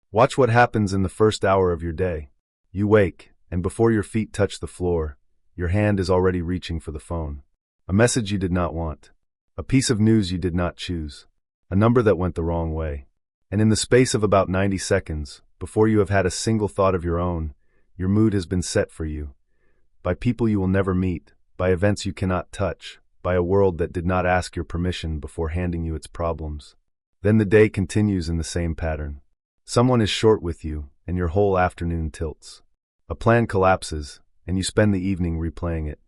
Watch what happens in the first hour of your day. You wake, and before your feet touch the floor, your hand is already reaching for the phone. A message you did not want. A piece of news you did not choose. A number that went the wrong way. And in the space of about 90 seconds, before you have had a single thought of your own, your mood has been set for you. By people you will never meet, by events you cannot touch, by a world that did not ask your permission before handing you its problems. Then the day continues in the same pattern. Someone is short with you, and your whole afternoon tilts. A plan collapses, and you spend the evening replaying it.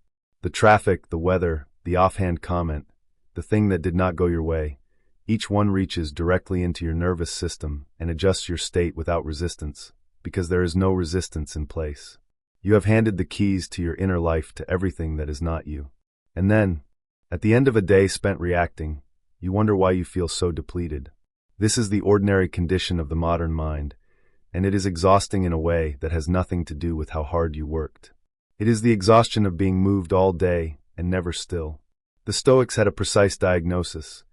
The traffic, the weather, the offhand comment, the thing that did not go your way, each one reaches directly into your nervous system and adjusts your state without resistance, because there is no resistance in place. You have handed the keys to your inner life to everything that is not you. And then, at the end of a day spent reacting, you wonder why you feel so depleted. This is the ordinary condition of the modern mind, and it is exhausting in a way that has nothing to do with how hard you worked. It is the exhaustion of being moved all day and never still. The Stoics had a precise diagnosis.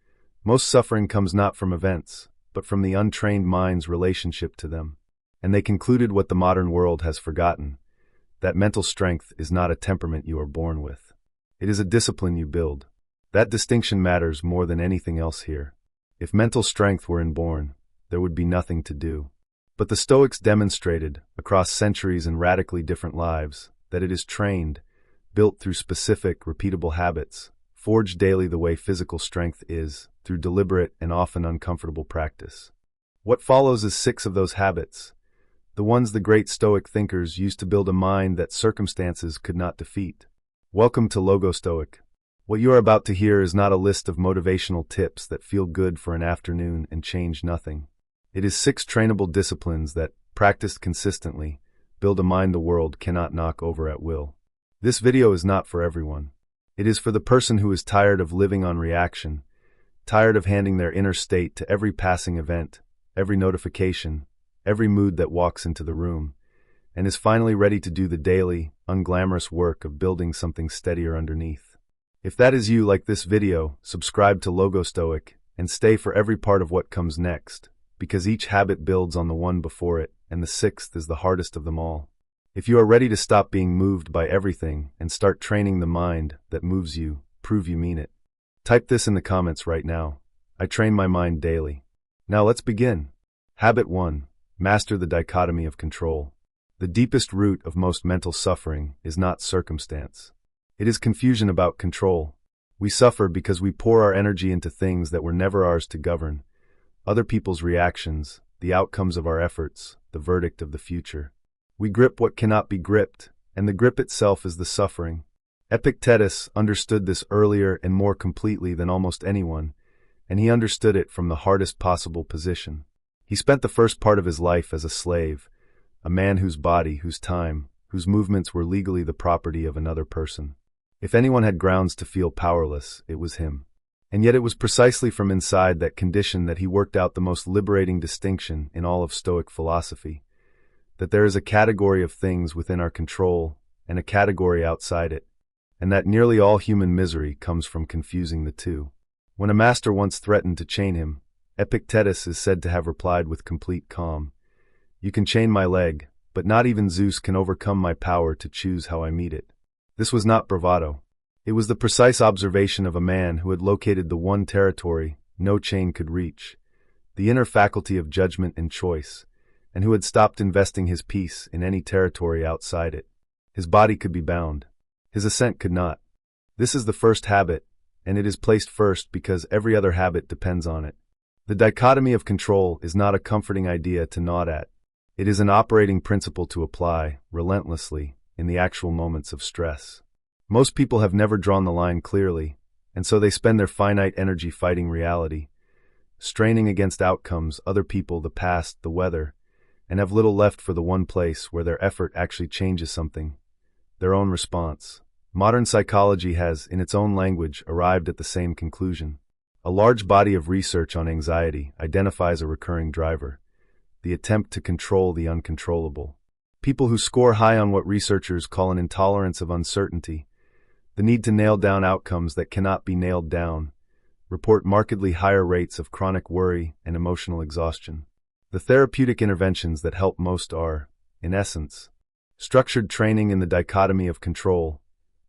Most suffering comes not from events, but from the untrained mind's relationship to them. And they concluded what the modern world has forgotten, that mental strength is not a temperament you are born with. It is a discipline you build. That distinction matters more than anything else here. If mental strength were inborn, there would be nothing to do. But the Stoics demonstrated, across centuries and radically different lives, that it is trained, built through specific, repeatable habits, forged daily the way physical strength is, through deliberate and often uncomfortable practice. What follows is 6 of those habits, the ones the great Stoic thinkers used to build a mind that circumstances could not defeat. Welcome to Logostoic. What you are about to hear is not a list of motivational tips that feel good for an afternoon and change nothing. It is 6 trainable disciplines that, practiced consistently, build a mind the world cannot knock over at will. This video is not for everyone. It is for the person who is tired of living on reaction, tired of handing their inner state to every passing event, every notification, every mood that walks into the room, and is finally ready to do the daily, unglamorous work of building something steadier underneath. If that is you, like this video, subscribe to Logostoic, and stay for every part of what comes next, because each habit builds on the one before it, and the 6th is the hardest of them all. If you are ready to stop being moved by everything and start training the mind that moves you, prove you mean it. Type this in the comments right now. I train my mind daily. Now let's begin. Habit 1. Master the dichotomy of control. The deepest root of most mental suffering is not circumstance. It is confusion about control. We suffer because we pour our energy into things that were never ours to govern. Other people's reactions, the outcomes of our efforts, the verdict of the future. We grip what cannot be gripped, and the grip itself is the suffering. Epictetus understood this earlier and more completely than almost anyone, and he understood it from the hardest possible position. He spent the first part of his life as a slave, a man whose body, whose time, whose movements were legally the property of another person. If anyone had grounds to feel powerless, it was him. And yet it was precisely from inside that condition that he worked out the most liberating distinction in all of Stoic philosophy, that there is a category of things within our control and a category outside it, and that nearly all human misery comes from confusing the two. When a master once threatened to chain him, Epictetus is said to have replied with complete calm, "You can chain my leg, but not even Zeus can overcome my power to choose how I meet it." This was not bravado. It was the precise observation of a man who had located the one territory no chain could reach, the inner faculty of judgment and choice, and who had stopped investing his peace in any territory outside it. His body could be bound. His assent could not. This is the first habit, and it is placed first because every other habit depends on it. The dichotomy of control is not a comforting idea to nod at. It is an operating principle to apply, relentlessly, in the actual moments of stress. Most people have never drawn the line clearly, and so they spend their finite energy fighting reality, straining against outcomes, other people, the past, the weather, and have little left for the one place where their effort actually changes something, their own response. Modern psychology has, in its own language, arrived at the same conclusion. A large body of research on anxiety identifies a recurring driver, the attempt to control the uncontrollable. People who score high on what researchers call an intolerance of uncertainty, the need to nail down outcomes that cannot be nailed down, report markedly higher rates of chronic worry and emotional exhaustion. The therapeutic interventions that help most are, in essence, structured training in the dichotomy of control,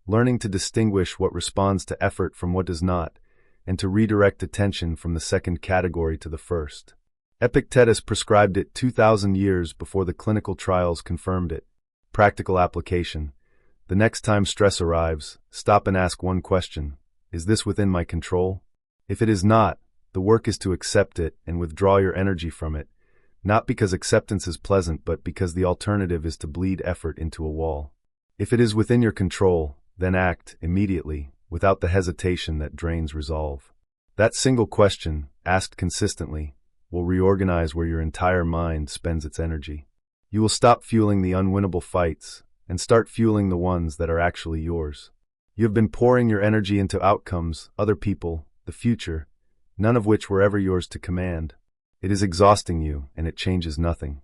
learning to distinguish what responds to effort from what does not, and to redirect attention from the second category to the first. Epictetus prescribed it 2,000 years before the clinical trials confirmed it. Practical application. The next time stress arrives, stop and ask one question: is this within my control? If it is not, the work is to accept it and withdraw your energy from it, not because acceptance is pleasant but because the alternative is to bleed effort into a wall. If it is within your control, then act, immediately, without the hesitation that drains resolve. That single question, asked consistently, will reorganize where your entire mind spends its energy. You will stop fueling the unwinnable fights and start fueling the ones that are actually yours. You have been pouring your energy into outcomes, other people, the future, none of which were ever yours to command. It is exhausting you, and it changes nothing.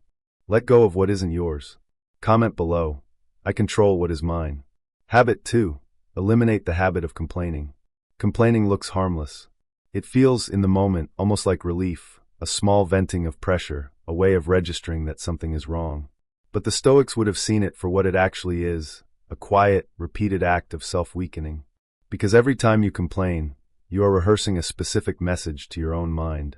Let go of what isn't yours. Comment below: I control what is mine. Habit 2. Eliminate the habit of complaining. Complaining looks harmless. It feels, in the moment, almost like relief, a small venting of pressure, a way of registering that something is wrong. But the Stoics would have seen it for what it actually is, a quiet, repeated act of self-weakening. Because every time you complain, you are rehearsing a specific message to your own mind.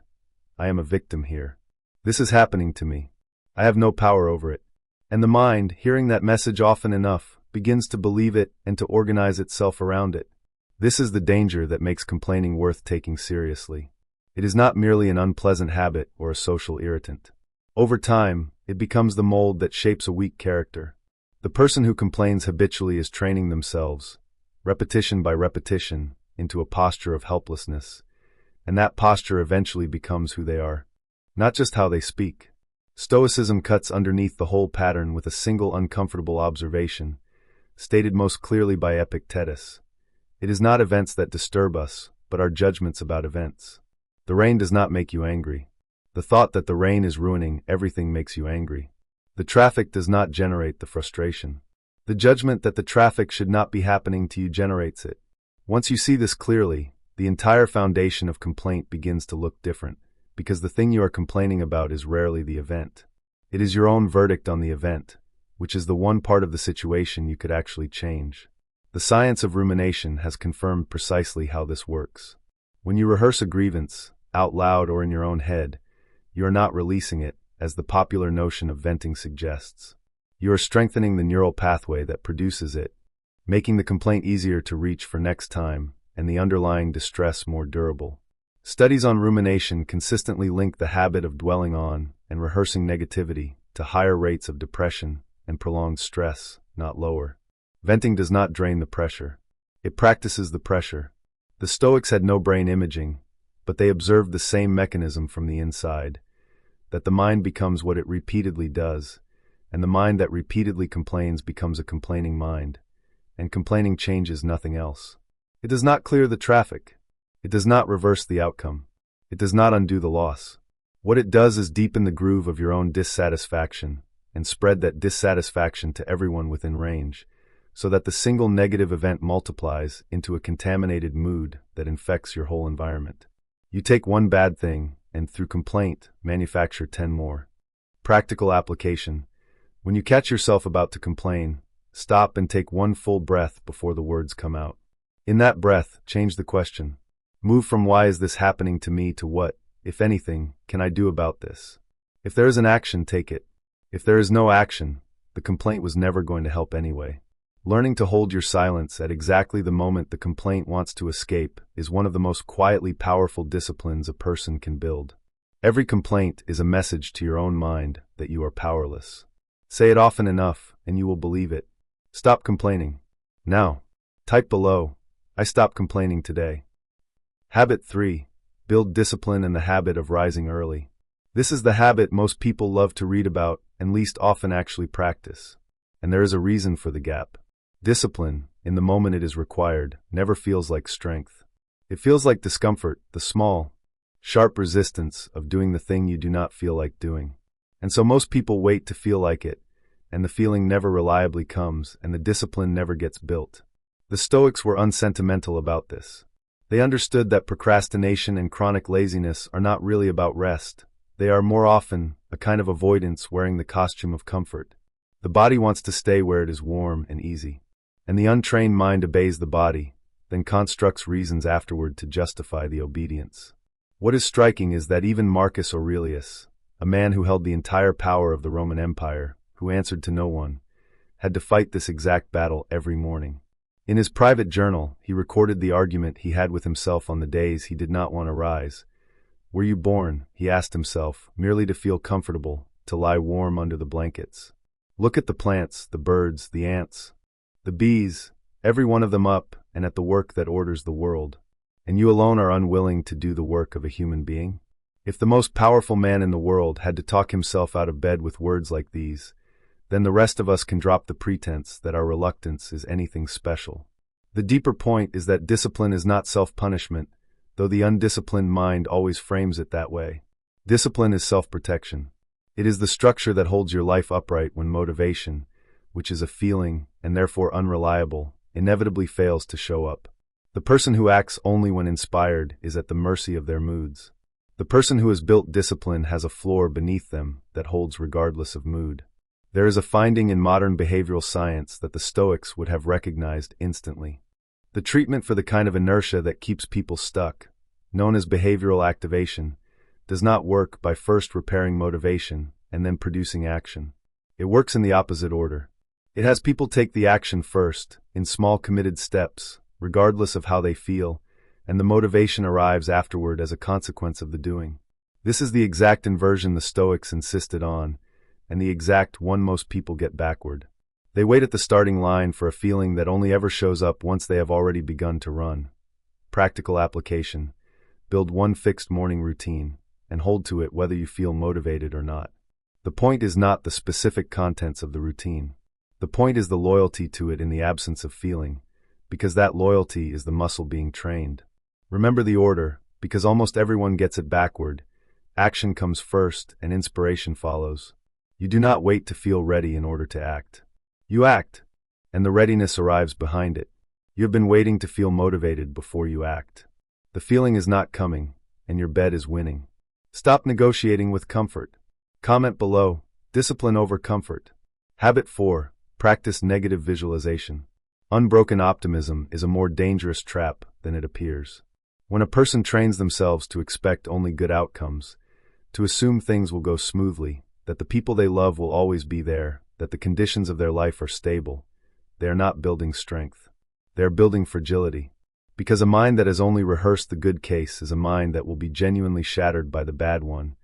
I am a victim here. This is happening to me. I have no power over it. And the mind, hearing that message often enough, begins to believe it and to organize itself around it. This is the danger that makes complaining worth taking seriously. It is not merely an unpleasant habit or a social irritant. Over time, it becomes the mold that shapes a weak character. The person who complains habitually is training themselves, repetition by repetition, into a posture of helplessness, and that posture eventually becomes who they are, not just how they speak. Stoicism cuts underneath the whole pattern with a single uncomfortable observation, stated most clearly by Epictetus. It is not events that disturb us, but our judgments about events. The rain does not make you angry. The thought that the rain is ruining everything makes you angry. The traffic does not generate the frustration. The judgment that the traffic should not be happening to you generates it. Once you see this clearly, the entire foundation of complaint begins to look different, because the thing you are complaining about is rarely the event. It is your own verdict on the event, which is the one part of the situation you could actually change. The science of rumination has confirmed precisely how this works. When you rehearse a grievance, out loud or in your own head, you are not releasing it, as the popular notion of venting suggests. You are strengthening the neural pathway that produces it, making the complaint easier to reach for next time, and the underlying distress more durable. Studies on rumination consistently link the habit of dwelling on and rehearsing negativity to higher rates of depression and prolonged stress, not lower. Venting does not drain the pressure. It practices the pressure. The Stoics had no brain imaging, but they observed the same mechanism from the inside, that the mind becomes what it repeatedly does, and the mind that repeatedly complains becomes a complaining mind, and complaining changes nothing else. It does not clear the traffic. It does not reverse the outcome. It does not undo the loss. What it does is deepen the groove of your own dissatisfaction and spread that dissatisfaction to everyone within range, so that the single negative event multiplies into a contaminated mood that infects your whole environment. You take one bad thing, and through complaint, manufacture 10 more. Practical application. When you catch yourself about to complain, stop and take one full breath before the words come out. In that breath, change the question. Move from why is this happening to me to what, if anything, can I do about this? If there is an action, take it. If there is no action, the complaint was never going to help anyway. Learning to hold your silence at exactly the moment the complaint wants to escape is one of the most quietly powerful disciplines a person can build. Every complaint is a message to your own mind that you are powerless. Say it often enough, and you will believe it. Stop complaining. Now, type below, I stopped complaining today. Habit 3. Build discipline and the habit of rising early. This is the habit most people love to read about and least often actually practice. And there is a reason for the gap. Discipline, in the moment it is required, never feels like strength. It feels like discomfort, the small, sharp resistance of doing the thing you do not feel like doing. And so most people wait to feel like it, and the feeling never reliably comes, and the discipline never gets built. The Stoics were unsentimental about this. They understood that procrastination and chronic laziness are not really about rest, They are more often a kind of avoidance wearing the costume of comfort. The body wants to stay where it is warm and easy. And the untrained mind obeys the body, then constructs reasons afterward to justify the obedience. What is striking is that even Marcus Aurelius, a man who held the entire power of the Roman Empire, who answered to no one, had to fight this exact battle every morning. In his private journal, he recorded the argument he had with himself on the days he did not want to rise. Were you born, he asked himself, merely to feel comfortable, to lie warm under the blankets? Look at the plants, the birds, the ants, the bees, every one of them up and at the work that orders the world. And you alone are unwilling to do the work of a human being? If the most powerful man in the world had to talk himself out of bed with words like these, then the rest of us can drop the pretense that our reluctance is anything special. The deeper point is that discipline is not self-punishment, though the undisciplined mind always frames it that way. Discipline is self-protection. It is the structure that holds your life upright when motivation, which is a feeling and therefore unreliable, inevitably fails to show up. The person who acts only when inspired is at the mercy of their moods. The person who has built discipline has a floor beneath them that holds regardless of mood. There is a finding in modern behavioral science that the Stoics would have recognized instantly. The treatment for the kind of inertia that keeps people stuck, known as behavioral activation, does not work by first repairing motivation and then producing action. It works in the opposite order. It has people take the action first, in small committed steps, regardless of how they feel, and the motivation arrives afterward as a consequence of the doing. This is the exact inversion the Stoics insisted on, and the exact one most people get backward. They wait at the starting line for a feeling that only ever shows up once they have already begun to run. Practical application. Build one fixed morning routine, and hold to it whether you feel motivated or not. The point is not the specific contents of the routine. The point is the loyalty to it in the absence of feeling, because that loyalty is the muscle being trained. Remember the order, because almost everyone gets it backward. Action comes first and inspiration follows. You do not wait to feel ready in order to act. You act, and the readiness arrives behind it. You have been waiting to feel motivated before you act. The feeling is not coming, and your bet is winning. Stop negotiating with comfort. Comment below, discipline over comfort. Habit 4, practice negative visualization. Unbroken optimism is a more dangerous trap than it appears. When a person trains themselves to expect only good outcomes, to assume things will go smoothly, that the people they love will always be there, that the conditions of their life are stable, they are not building strength. They are building fragility. Because a mind that has only rehearsed the good case is a mind that will be genuinely shattered by the bad one,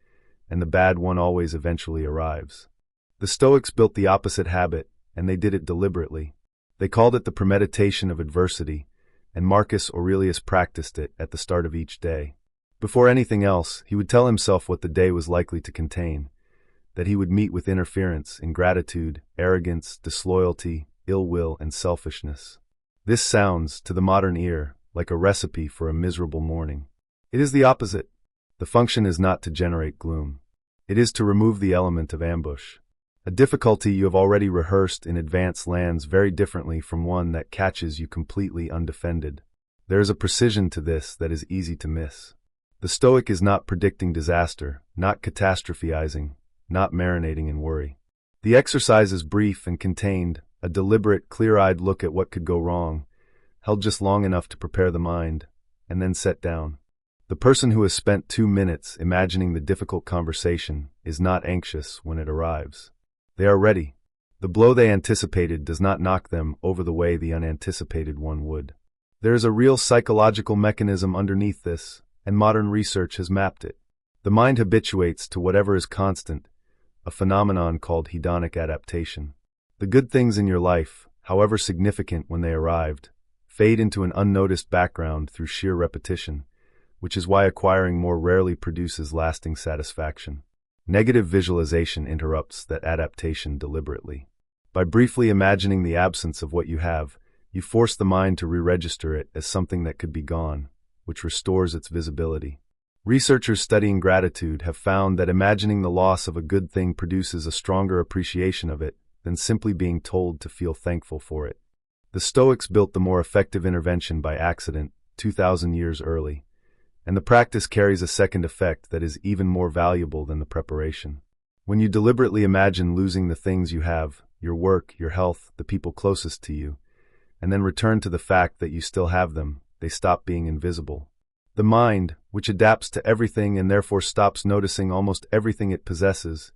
and the bad one always eventually arrives. The Stoics built the opposite habit, and they did it deliberately. They called it the premeditation of adversity, and Marcus Aurelius practiced it at the start of each day. Before anything else, he would tell himself what the day was likely to contain, that he would meet with interference, ingratitude, arrogance, disloyalty, ill will, and selfishness. This sounds, to the modern ear, like a recipe for a miserable morning. It is the opposite. The function is not to generate gloom. It is to remove the element of ambush. A difficulty you have already rehearsed in advance lands very differently from one that catches you completely undefended. There is a precision to this that is easy to miss. The Stoic is not predicting disaster, not catastrophizing, not marinating in worry. The exercise is brief and contained, a deliberate, clear-eyed look at what could go wrong, held just long enough to prepare the mind, and then set down. The person who has spent 2 minutes imagining the difficult conversation is not anxious when it arrives. They are ready. The blow they anticipated does not knock them over the way the unanticipated one would. There is a real psychological mechanism underneath this, and modern research has mapped it. The mind habituates to whatever is constant, a phenomenon called hedonic adaptation. The good things in your life, however significant when they arrived, fade into an unnoticed background through sheer repetition, which is why acquiring more rarely produces lasting satisfaction. Negative visualization interrupts that adaptation deliberately. By briefly imagining the absence of what you have, you force the mind to re-register it as something that could be gone, which restores its visibility. Researchers studying gratitude have found that imagining the loss of a good thing produces a stronger appreciation of it than simply being told to feel thankful for it. The Stoics built the more effective intervention by accident 2,000 years early, And the practice carries a second effect that is even more valuable than the preparation. When you deliberately imagine losing the things you have, your work, your health, the people closest to you, and then return to the fact that you still have them, they stop being invisible. The mind, which adapts to everything and therefore stops noticing almost everything it possesses,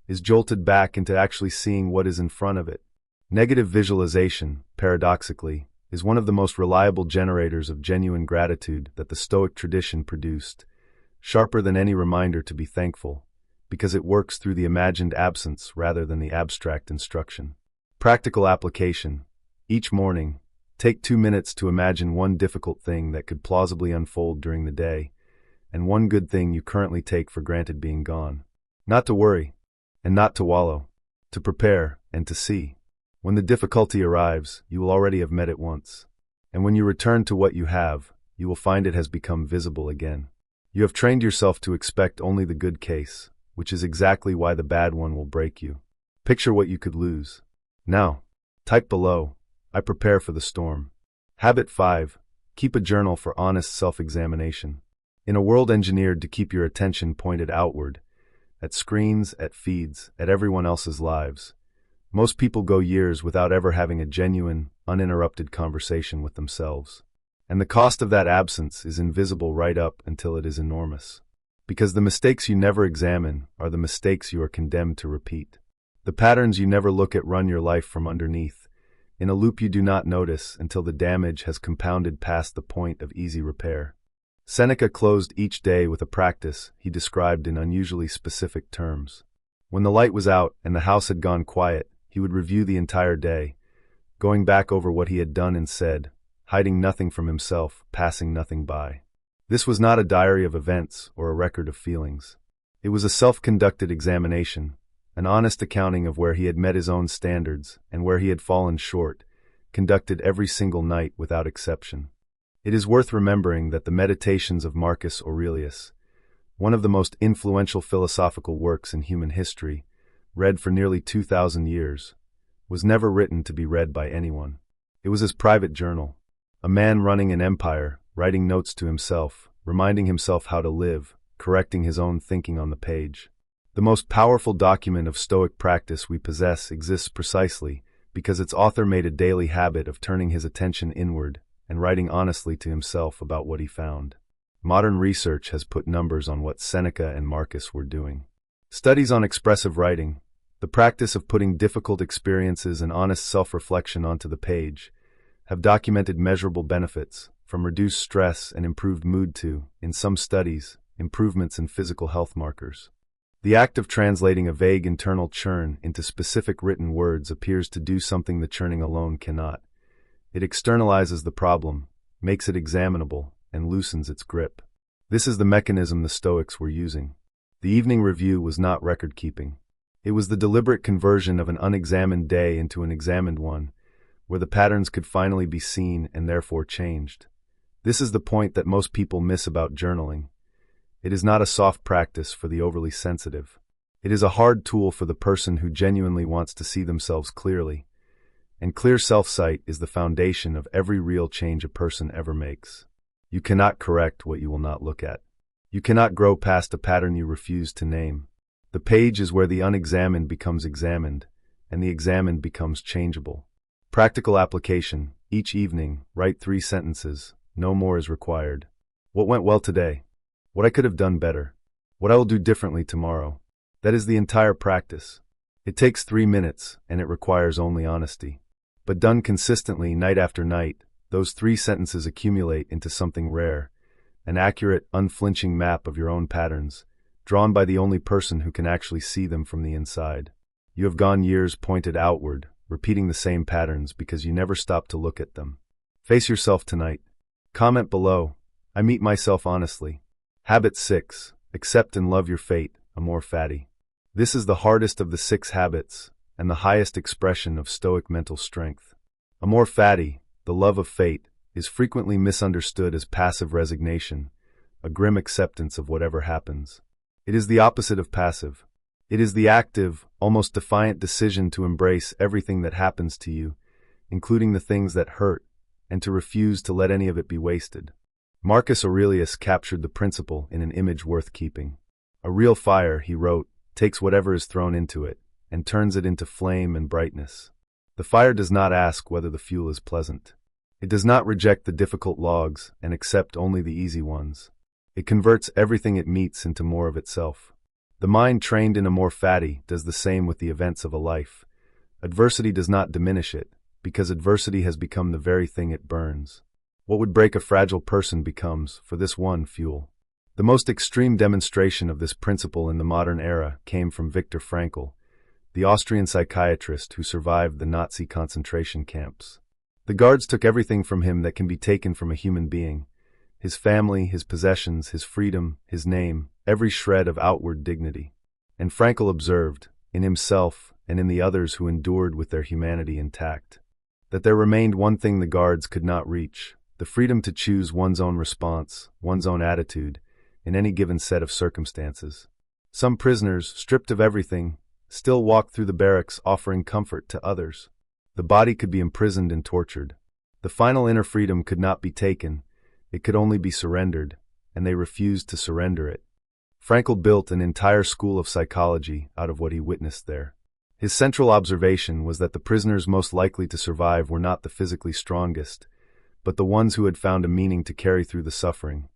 is jolted back into actually seeing what is in front of it. Negative visualization, paradoxically, is one of the most reliable generators of genuine gratitude that the Stoic tradition produced, sharper than any reminder to be thankful, because it works through the imagined absence rather than the abstract instruction. Practical application. Each morning, take 2 minutes to imagine one difficult thing that could plausibly unfold during the day, and one good thing you currently take for granted being gone. Not to worry, and not to wallow, to prepare and to see. When the difficulty arrives, you will already have met it once. And when you return to what you have, you will find it has become visible again. You have trained yourself to expect only the good case, which is exactly why the bad one will break you. Picture what you could lose. Now, type below, I prepare for the storm. Habit 5. Keep a journal for honest self-examination. In a world engineered to keep your attention pointed outward, at screens, at feeds, at everyone else's lives, most people go years without ever having a genuine, uninterrupted conversation with themselves. And the cost of that absence is invisible right up until it is enormous. Because the mistakes you never examine are the mistakes you are condemned to repeat. The patterns you never look at run your life from underneath, in a loop you do not notice until the damage has compounded past the point of easy repair. Seneca closed each day with a practice he described in unusually specific terms. When the light was out and the house had gone quiet, he would review the entire day, going back over what he had done and said, hiding nothing from himself, passing nothing by. This was not a diary of events or a record of feelings. It was a self-conducted examination, an honest accounting of where he had met his own standards and where he had fallen short, conducted every single night without exception. It is worth remembering that the Meditations of Marcus Aurelius, one of the most influential philosophical works in human history, read for nearly 2,000 years, was never written to be read by anyone. It was his private journal, a man running an empire, writing notes to himself, reminding himself how to live, correcting his own thinking on the page. The most powerful document of Stoic practice we possess exists precisely because its author made a daily habit of turning his attention inward and writing honestly to himself about what he found. Modern research has put numbers on what Seneca and Marcus were doing. Studies on expressive writing, the practice of putting difficult experiences and honest self-reflection onto the page, have documented measurable benefits, from reduced stress and improved mood to, in some studies, improvements in physical health markers. The act of translating a vague internal churn into specific written words appears to do something the churning alone cannot. It externalizes the problem, makes it examinable, and loosens its grip. This is the mechanism the Stoics were using. The evening review was not record-keeping. It was the deliberate conversion of an unexamined day into an examined one, where the patterns could finally be seen and therefore changed. This is the point that most people miss about journaling. It is not a soft practice for the overly sensitive. It is a hard tool for the person who genuinely wants to see themselves clearly. And clear self-sight is the foundation of every real change a person ever makes. You cannot correct what you will not look at. You cannot grow past a pattern you refuse to name. The page is where the unexamined becomes examined, and the examined becomes changeable. Practical application. Each evening, write 3 sentences. No more is required. What went well today? What I could have done better? What I will do differently tomorrow? That is the entire practice. It takes 3 minutes, and it requires only honesty. But done consistently night after night, those 3 sentences accumulate into something rare, an accurate, unflinching map of your own patterns, drawn by the only person who can actually see them from the inside. You have gone years pointed outward, repeating the same patterns because you never stopped to look at them. Face yourself tonight. Comment below. I meet myself honestly. Habit 6. Accept and love your fate. Amor, Fati. This is the hardest of the 6 habits, and the highest expression of Stoic mental strength. Amor, Fati, the love of fate, is frequently misunderstood as passive resignation, a grim acceptance of whatever happens. It is the opposite of passive. It is the active, almost defiant decision to embrace everything that happens to you, including the things that hurt, and to refuse to let any of it be wasted. Marcus Aurelius captured the principle in an image worth keeping. A real fire, he wrote, takes whatever is thrown into it and turns it into flame and brightness. The fire does not ask whether the fuel is pleasant. It does not reject the difficult logs and accept only the easy ones. It converts everything it meets into more of itself. The mind trained in Amor Fati does the same with the events of a life. Adversity does not diminish it, because adversity has become the very thing it burns. What would break a fragile person becomes, for this one, fuel. The most extreme demonstration of this principle in the modern era came from Viktor Frankl, the Austrian psychiatrist who survived the Nazi concentration camps. The guards took everything from him that can be taken from a human being: his family, his possessions, his freedom, his name, every shred of outward dignity. And Frankl observed, in himself and in the others who endured with their humanity intact, that there remained one thing the guards could not reach: the freedom to choose one's own response, one's own attitude, in any given set of circumstances. Some prisoners, stripped of everything, still walked through the barracks offering comfort to others. The body could be imprisoned and tortured. The final inner freedom could not be taken, it could only be surrendered, and they refused to surrender it. Frankl built an entire school of psychology out of what he witnessed there. His central observation was that the prisoners most likely to survive were not the physically strongest, but the ones who had found a meaning to carry through the suffering.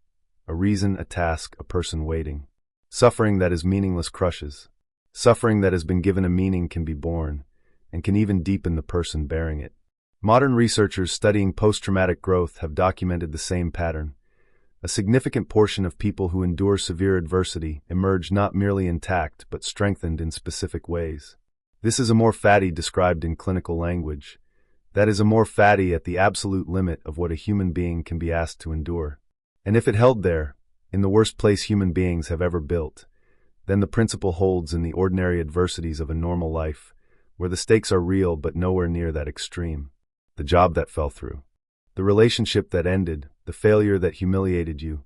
A reason, a task, a person waiting. Suffering that is meaningless crushes. Suffering that has been given a meaning can be borne, and can even deepen the person bearing it. Modern researchers studying post-traumatic growth have documented the same pattern. A significant portion of people who endure severe adversity emerge not merely intact but strengthened in specific ways. This is Amor Fati described in clinical language. That is Amor Fati at the absolute limit of what a human being can be asked to endure. And if it held there, in the worst place human beings have ever built, then the principle holds in the ordinary adversities of a normal life, where the stakes are real but nowhere near that extreme. The job that fell through, the relationship that ended, the failure that humiliated you.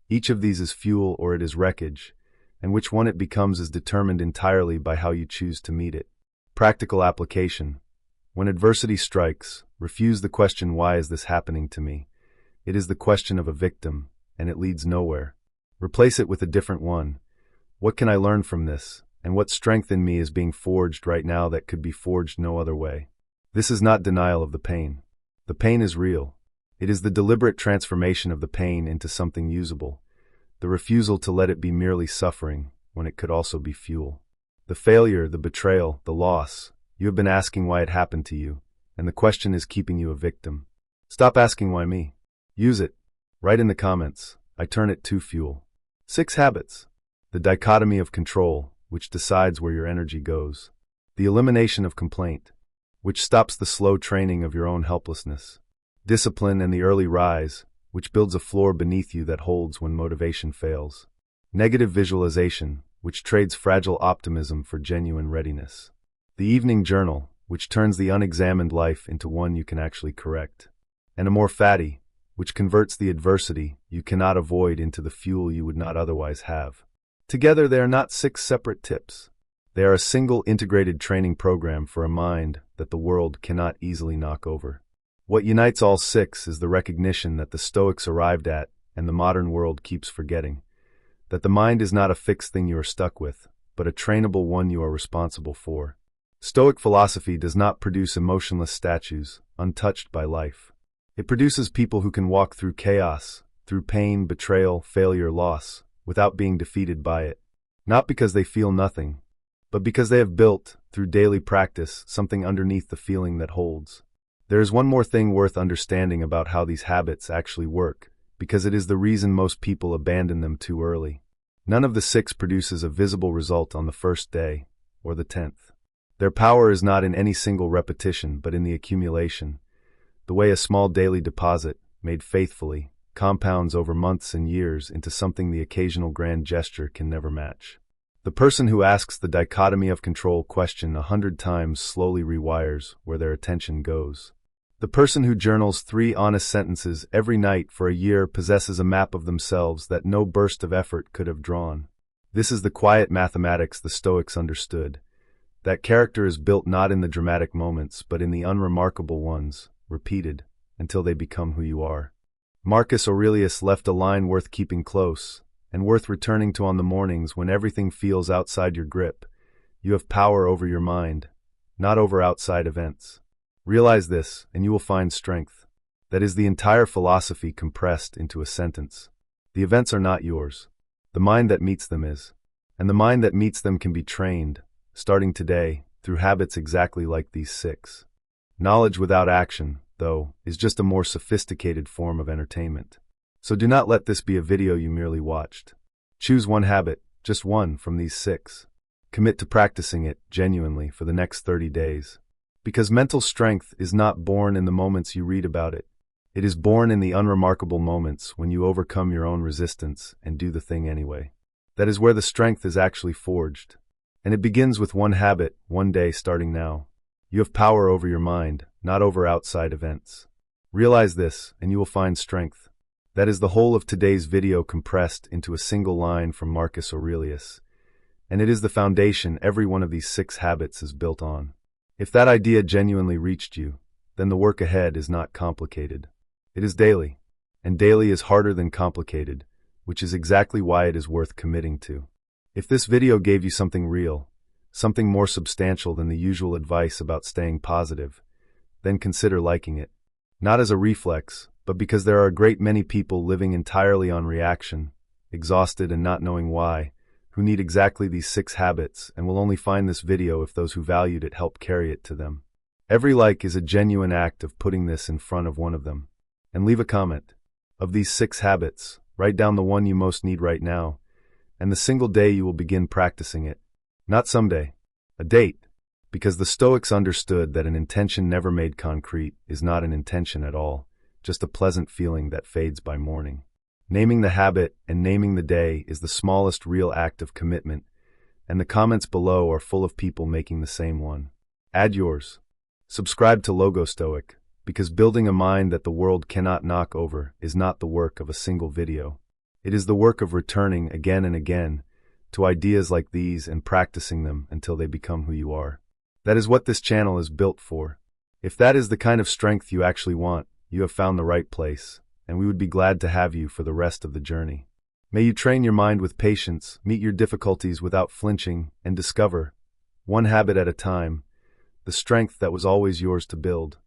Each of these is fuel or it is wreckage, and which one it becomes is determined entirely by how you choose to meet it. Practical application. When adversity strikes, refuse the question, "Why is this happening to me?" It is the question of a victim, and it leads nowhere. Replace it with a different one. What can I learn from this, and what strength in me is being forged right now that could be forged no other way? This is not denial of the pain. The pain is real. It is the deliberate transformation of the pain into something usable, the refusal to let it be merely suffering when it could also be fuel. The failure, the betrayal, the loss, you have been asking why it happened to you, and the question is keeping you a victim. Stop asking why me. Use it. Write in the comments, I turn it to fuel. 6 habits. The dichotomy of control, which decides where your energy goes. The elimination of complaint, which stops the slow training of your own helplessness. Discipline and the early rise, which builds a floor beneath you that holds when motivation fails. Negative visualization, which trades fragile optimism for genuine readiness. The evening journal, which turns the unexamined life into one you can actually correct. And Amor Fati, which converts the adversity you cannot avoid into the fuel you would not otherwise have. Together they are not 6 separate tips. They are a single integrated training program for a mind that the world cannot easily knock over. What unites all 6 is the recognition that the Stoics arrived at and the modern world keeps forgetting. That the mind is not a fixed thing you are stuck with, but a trainable one you are responsible for. Stoic philosophy does not produce emotionless statues, untouched by life. It produces people who can walk through chaos, through pain, betrayal, failure, loss, without being defeated by it. Not because they feel nothing, but because they have built, through daily practice, something underneath the feeling that holds. There is one more thing worth understanding about how these habits actually work, because it is the reason most people abandon them too early. None of the 6 produces a visible result on the first day, or the 10th. Their power is not in any single repetition, but in the accumulation. The way a small daily deposit, made faithfully, compounds over months and years into something the occasional grand gesture can never match. The person who asks the dichotomy of control question 100 times slowly rewires where their attention goes. The person who journals 3 honest sentences every night for a year possesses a map of themselves that no burst of effort could have drawn. This is the quiet mathematics the Stoics understood. That character is built not in the dramatic moments, but in the unremarkable ones, repeated, until they become who you are. Marcus Aurelius left a line worth keeping close, and worth returning to on the mornings when everything feels outside your grip. You have power over your mind, not over outside events. Realize this, and you will find strength. That is the entire philosophy compressed into a sentence. The events are not yours. The mind that meets them is. And the mind that meets them can be trained, starting today, through habits exactly like these 6. Knowledge without action, though, is just a more sophisticated form of entertainment. So do not let this be a video you merely watched. Choose one habit, just one from these 6. Commit to practicing it genuinely for the next 30 days. Because mental strength is not born in the moments you read about it. It is born in the unremarkable moments when you overcome your own resistance and do the thing anyway. That is where the strength is actually forged. And it begins with one habit, one day starting now. You have power over your mind, not over outside events. Realize this, and you will find strength. That is the whole of today's video compressed into a single line from Marcus Aurelius. And it is the foundation every one of these 6 habits is built on. If that idea genuinely reached you, then the work ahead is not complicated. It is daily, and daily is harder than complicated, which is exactly why it is worth committing to. If this video gave you something real, something more substantial than the usual advice about staying positive, then consider liking it. Not as a reflex, but because there are a great many people living entirely on reaction, exhausted and not knowing why, who need exactly these 6 habits and will only find this video if those who valued it help carry it to them. Every like is a genuine act of putting this in front of one of them. And leave a comment. Of these 6 habits, write down the one you most need right now, and the single day you will begin practicing it. Not someday. A date. Because the Stoics understood that an intention never made concrete is not an intention at all, just a pleasant feeling that fades by morning. Naming the habit and naming the day is the smallest real act of commitment, and the comments below are full of people making the same one. Add yours. Subscribe to Logostoic, because building a mind that the world cannot knock over is not the work of a single video. It is the work of returning again and again to ideas like these and practicing them until they become who you are. That is what this channel is built for. If that is the kind of strength you actually want, you have found the right place, and we would be glad to have you for the rest of the journey. May you train your mind with patience, meet your difficulties without flinching, and discover, one habit at a time, the strength that was always yours to build.